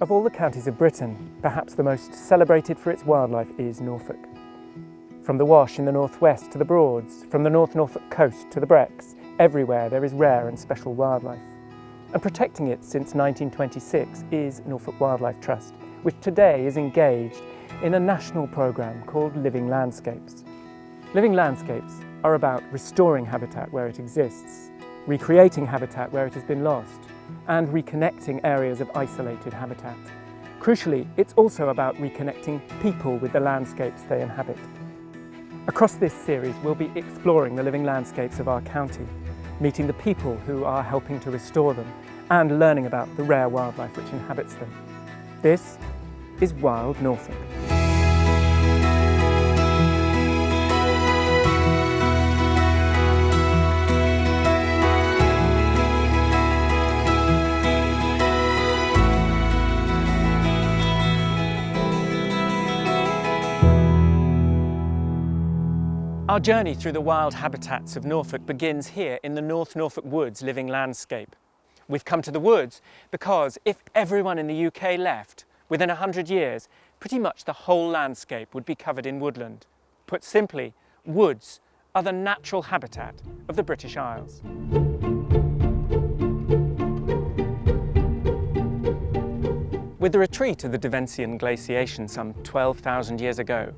Of all the counties of Britain, perhaps the most celebrated for its wildlife is Norfolk. From the Wash in the northwest to the Broads, from the North Norfolk coast to the Brecks, everywhere there is rare and special wildlife. And protecting it since 1926 is Norfolk Wildlife Trust, which today is engaged in a national programme called Living Landscapes. Living Landscapes are about restoring habitat where it exists, recreating habitat where it has been lost, and reconnecting areas of isolated habitat. Crucially, it's also about reconnecting people with the landscapes they inhabit. Across this series, we'll be exploring the living landscapes of our county, meeting the people who are helping to restore them, and learning about the rare wildlife which inhabits them. This is Wild Norfolk. Our journey through the wild habitats of Norfolk begins here in the North Norfolk Woods living landscape. We've come to the woods because if everyone in the UK left, within 100 years, pretty much the whole landscape would be covered in woodland. Put simply, woods are the natural habitat of the British Isles. With the retreat of the Devonian glaciation some 12,000 years ago,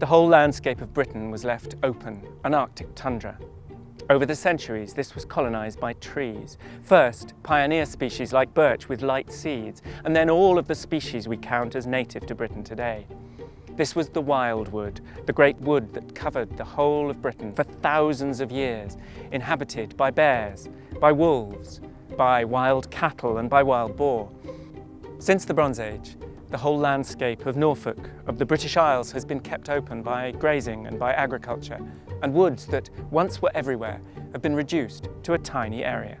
the whole landscape of Britain was left open, an Arctic tundra. Over the centuries, this was colonised by trees. First, pioneer species like birch with light seeds, and then all of the species we count as native to Britain today. This was the wildwood, the great wood that covered the whole of Britain for thousands of years, inhabited by bears, by wolves, by wild cattle and by wild boar. Since the Bronze Age, the whole landscape of Norfolk, of the British Isles, has been kept open by grazing and by agriculture, and woods that once were everywhere have been reduced to a tiny area.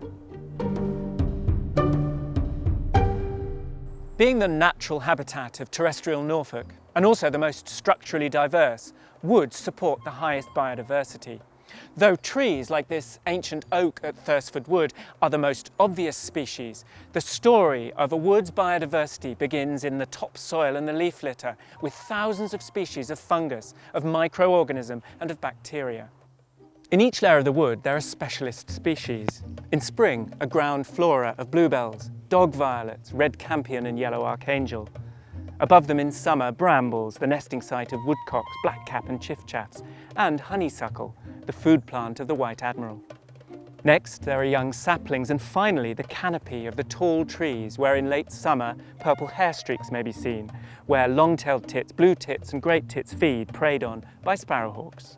Being the natural habitat of terrestrial Norfolk, and also the most structurally diverse, woods support the highest biodiversity. Though trees like this ancient oak at Thursford Wood are the most obvious species, the story of a wood's biodiversity begins in the topsoil and the leaf litter, with thousands of species of fungus, of microorganism and of bacteria. In each layer of the wood there are specialist species. In spring, a ground flora of bluebells, dog violets, red campion and yellow archangel. Above them in summer, brambles, the nesting site of woodcocks, blackcap and chiffchaffs, and honeysuckle, the food plant of the white admiral. Next, there are young saplings, and finally the canopy of the tall trees where in late summer purple hair streaks may be seen, where long-tailed tits, blue tits and great tits feed, preyed on by sparrowhawks.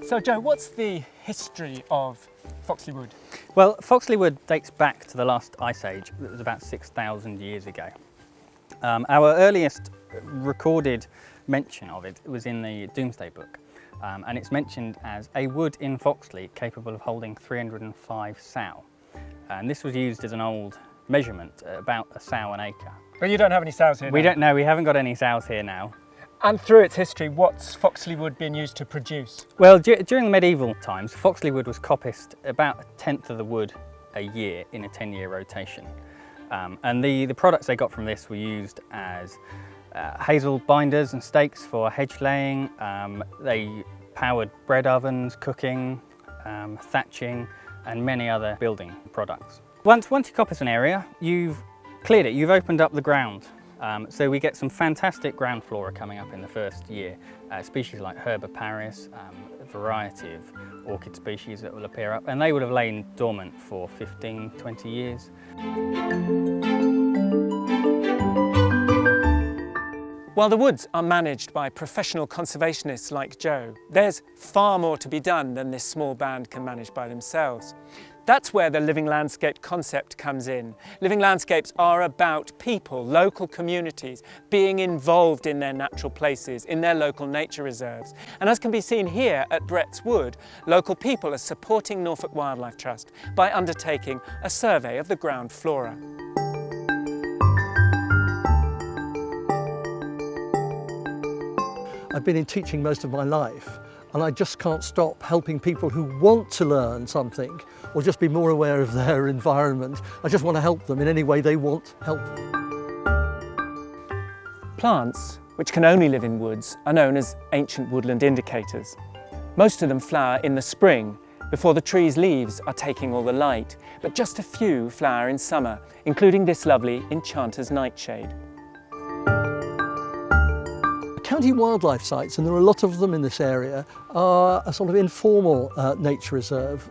So Joe, what's the history of Foxley Wood? Well, Foxley Wood dates back to the last ice age. It was about 6,000 years ago. Our earliest recorded mention of it was in the Domesday Book, and it's mentioned as a wood in Foxley capable of holding 305 sow. And this was used as an old measurement, about a sow an acre. But you don't have any sows here now? We don't know, we haven't got any sows here now. And through its history, what's Foxley Wood been used to produce? Well, during the medieval times, Foxley Wood was coppiced about 1/10 of the wood a year in a 10-year rotation. And the products they got from this were used as hazel binders and stakes for hedge laying. They powered bread ovens, cooking, thatching, and many other building products. Once you coppice an area, you've cleared it, you've opened up the ground. So we get some fantastic ground flora coming up in the first year. Species like Herba paris, a variety of orchid species that will appear up, and they would have lain dormant for 15, 20 years. While the woods are managed by professional conservationists like Joe, there's far more to be done than this small band can manage by themselves. That's where the living landscape concept comes in. Living landscapes are about people, local communities, being involved in their natural places, in their local nature reserves. And as can be seen here at Bretts Wood, local people are supporting Norfolk Wildlife Trust by undertaking a survey of the ground flora. I've been in teaching most of my life, and I just can't stop helping people who want to learn something or just be more aware of their environment. I just want to help them in any way they want help. Plants, which can only live in woods, are known as ancient woodland indicators. Most of them flower in the spring, before the tree's leaves are taking all the light, but just a few flower in summer, including this lovely enchanter's nightshade. County wildlife sites, and there are a lot of them in this area, are a sort of informal nature reserve.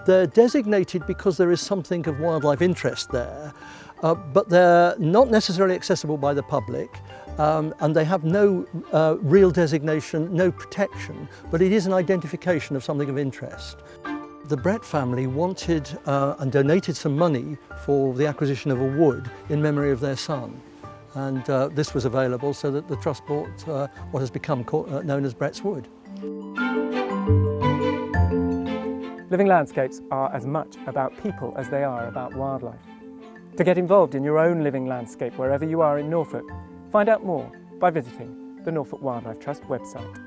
They're designated because there is something of wildlife interest there, but they're not necessarily accessible by the public, and they have no real designation, no protection, but it is an identification of something of interest. The Brett family wanted and donated some money for the acquisition of a wood in memory of their son. And this was available, so that the Trust bought what has become known as Brett's Wood. Living landscapes are as much about people as they are about wildlife. To get involved in your own living landscape wherever you are in Norfolk, find out more by visiting the Norfolk Wildlife Trust website.